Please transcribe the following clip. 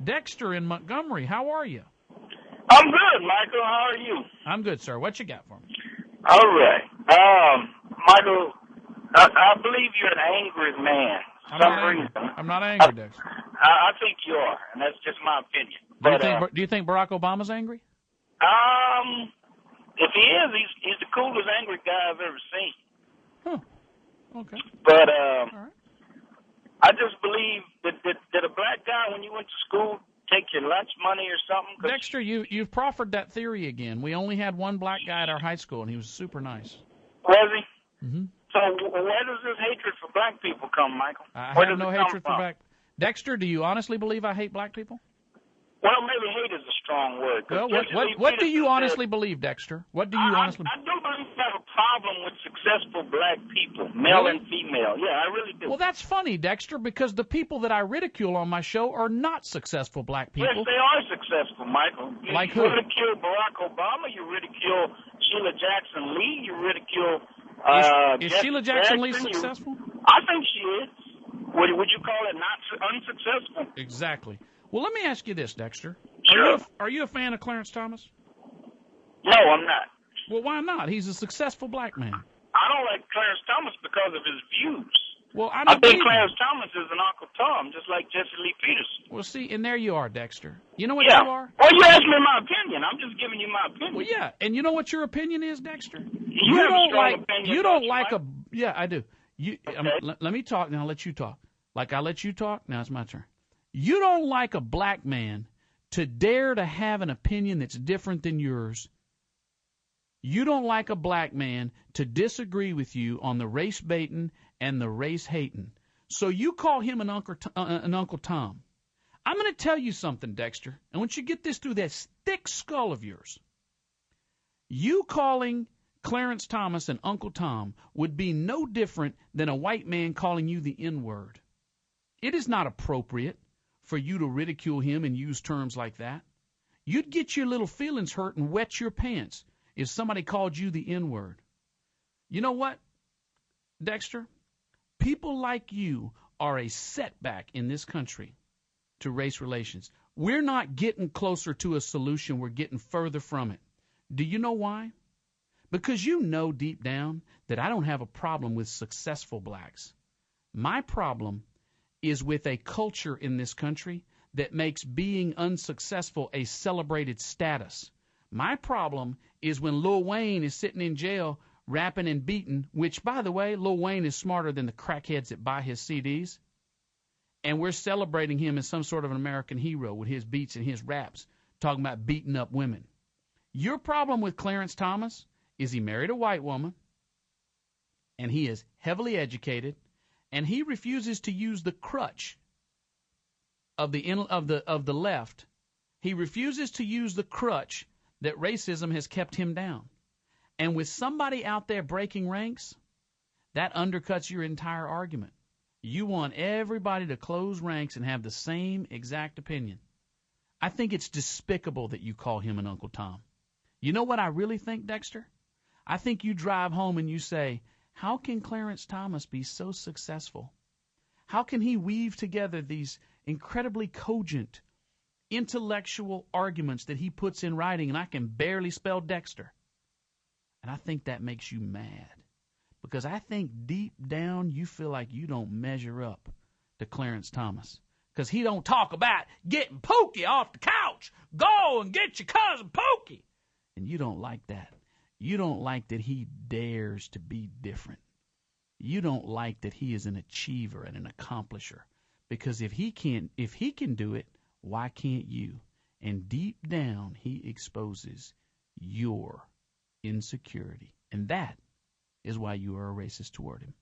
Dexter in Montgomery, how are you? I'm good, Michael. How are you? I'm good, sir. What you got for me? All right. Michael, I believe you're an angry man. I'm not angry, Dexter. I think you are, and that's just my opinion. Do you think Barack Obama's angry? If he is, he's the coolest angry guy I've ever seen. Huh. Okay. But all right. I just believe that a black guy, when you went to school, take your lunch money or something? Dexter, you've proffered that theory again. We only had one black guy at our high school, and he was super nice. Was he? Mm-hmm. So where does this hatred for black people come, Michael? I have no hatred for black. Dexter, do you honestly believe I hate black people? Well, maybe hate is a strong word. Well, what do you honestly believe, Dexter? What do you honestly I do believe we have a problem with successful black people, male and female. Yeah, I really do. Well, that's funny, Dexter, because the people that I ridicule on my show are not successful black people. Yes, they are successful, Michael. Like who? You ridicule Barack Obama. You ridicule Sheila Jackson Lee. You ridicule Is Sheila Jackson Lee successful? I think she is. Would you call it not unsuccessful? Exactly. Well, let me ask you this, Dexter. Sure. Are you a fan of Clarence Thomas? No, I'm not. Well, why not? He's a successful black man. I don't like Clarence Thomas because of his views. Well, I think Clarence Thomas is an Uncle Tom, just like Jesse Lee Peterson. Well, see, and there you are, Dexter. You know what you are? Well, you asked me my opinion. I'm just giving you my opinion. Well, yeah, and you know what your opinion is, Dexter? You have a strong opinion. You don't like a. Yeah, I do. Okay. Let me talk, now I'll let you talk. Like I let you talk, now it's my turn. You don't like a black man to dare to have an opinion that's different than yours. You don't like a black man to disagree with you on the race baiting and the race hating. So you call him an Uncle Tom. I'm going to tell you something, Dexter. I want you to get this through that thick skull of yours. You calling Clarence Thomas and Uncle Tom would be no different than a white man calling you the N-word. It is not appropriate for you to ridicule him and use terms like that. You'd get your little feelings hurt and wet your pants if somebody called you the N-word. You know what, Dexter? People like you are a setback in this country to race relations. We're not getting closer to a solution. We're getting further from it. Do you know why? Because you know deep down that I don't have a problem with successful blacks. My problem is with a culture in this country that makes being unsuccessful a celebrated status. My problem is when Lil Wayne is sitting in jail rapping and beating, which, by the way, Lil Wayne is smarter than the crackheads that buy his CDs, and we're celebrating him as some sort of an American hero with his beats and his raps, talking about beating up women. Your problem with Clarence Thomas is he married a white woman, and he is heavily educated, and he refuses to use the crutch of the left. He refuses to use the crutch that racism has kept him down. And with somebody out there breaking ranks, that undercuts your entire argument. You want everybody to close ranks and have the same exact opinion. I think it's despicable that you call him an Uncle Tom. You know what I really think, Dexter? I think you drive home and you say, how can Clarence Thomas be so successful? How can he weave together these incredibly cogent, intellectual arguments that he puts in writing, and I can barely spell Dexter? And I think that makes you mad, because I think deep down you feel like you don't measure up to Clarence Thomas, because he don't talk about getting Pokey off the couch. Go and get your cousin Pokey. And you don't like that. You don't like that he dares to be different. You don't like that he is an achiever and an accomplisher, because if he can do it, why can't you? And deep down he exposes your insecurity. And that is why you are a racist toward him.